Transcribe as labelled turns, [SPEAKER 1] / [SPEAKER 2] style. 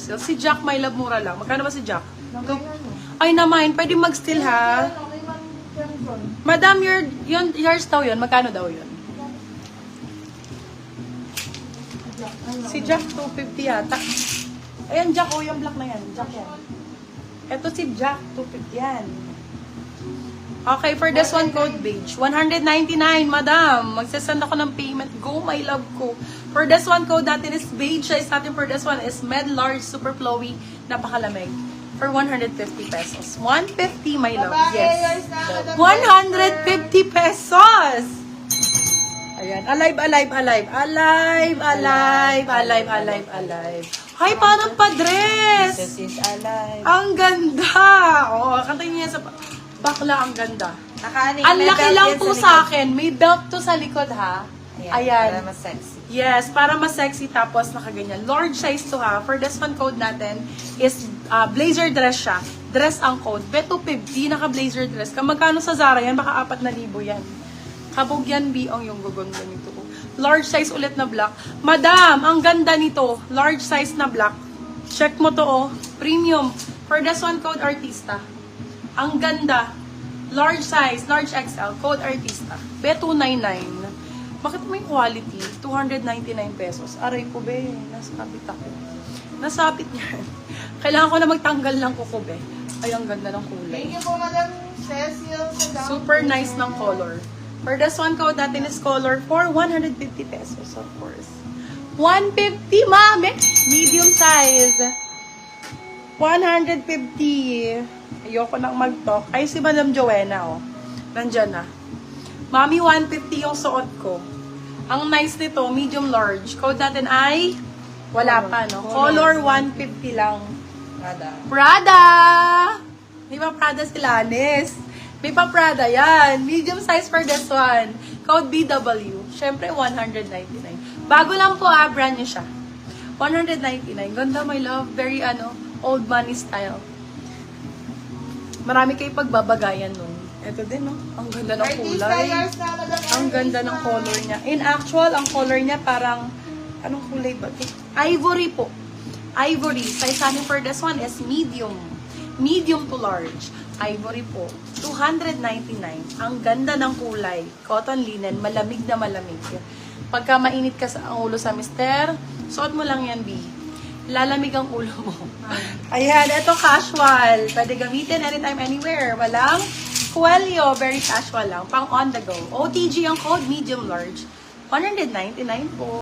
[SPEAKER 1] sale. Si Jack, my love, mura lang. Magkano ba si Jack?
[SPEAKER 2] Nakaya mo.
[SPEAKER 1] Ay, naman. Pwede mag-steal, ha? Madam, yours daw yun. Magkano daw yun? Si Jack, 250 yata. Ayan, Jack, yung black na yan. Jack yan. Ito si Jack, 250 yan. Okay, for this one, code beige. 199, madam. Magsasend ako ng payment. Go, my love ko. For this one, code natin is beige. Size natin for this one is med large, super flowy, napakalamig. For 150 pesos. 150, my love. Yes. 150 pesos! Ayan. Alive, alive, alive. Alive, alive, alive, alive, alive. Ay, parang pa-dress!
[SPEAKER 2] This is alive.
[SPEAKER 1] Ang ganda! Oo, kantayin niya sa... Bakla, ang ganda. Ang
[SPEAKER 2] May
[SPEAKER 1] laki
[SPEAKER 2] belt
[SPEAKER 1] lang
[SPEAKER 2] yan
[SPEAKER 1] po
[SPEAKER 2] sa
[SPEAKER 1] sa akin. May belt to sa likod, ha?
[SPEAKER 2] Ayan. Para mas sexy.
[SPEAKER 1] Yes, para mas sexy tapos nakaganyan. Large size to, ha? For this one code natin is blazer dress siya. Dress ang code. Beto 50, naka-blazer dress. Kamagkano sa Zara yan? Baka 4,000 yan. Kabog yan, biong yung gaganda nito. Large size ulit na black. Madam, ang ganda nito. Large size na black. Check mo to, oh. Premium. For this one code Artista. Ang ganda. Large size, large XL, code Artista. B299. Bakit may quality? 299 pesos. Aray ko, be. Nasapit ako. Nasapit yan. Kailangan ko na magtanggal ng kuko, be. Ay, ang ganda ng kulay.
[SPEAKER 2] Thank you po, Madam Cecil.
[SPEAKER 1] Super nice ng color. For this one, code natin is color for 150 pesos, of course. 150, mami! Medium size. 150. Ayoko nang mag-talk. Ay, si Madam Joanna, oh. Nandyan na. Mami, 150 yung suot ko. Ang nice nito, medium large. Code natin ay, wala pa, no? Color 150 lang. Prada! Di ba Prada si Lanis? May pa Prada yan. Medium size for this one. Code BW. Siyempre, 199. Bago lang po, brand new siya. 199. Ganda, my love. Very, old money style. Marami kayo pagbabagayan nun. Ito din, no? Ang ganda ng kulay. Ang ganda ng color niya. In actual, ang color niya parang, anong kulay ba ito? Ivory po. Ivory. Size natin for this one is medium. Medium to large. Ivory po. 299. Ang ganda ng kulay. Cotton linen. Malamig na malamig. Pagka mainit ka sa ulo sa mister, suot mo lang yan, B. Lalamig ang ulo mo. Ayan, ito casual. Pwede gamitin anytime, anywhere. Walang kwelyo. Very casual lang. Pang on the go. OTG ang code, medium large. 199 po.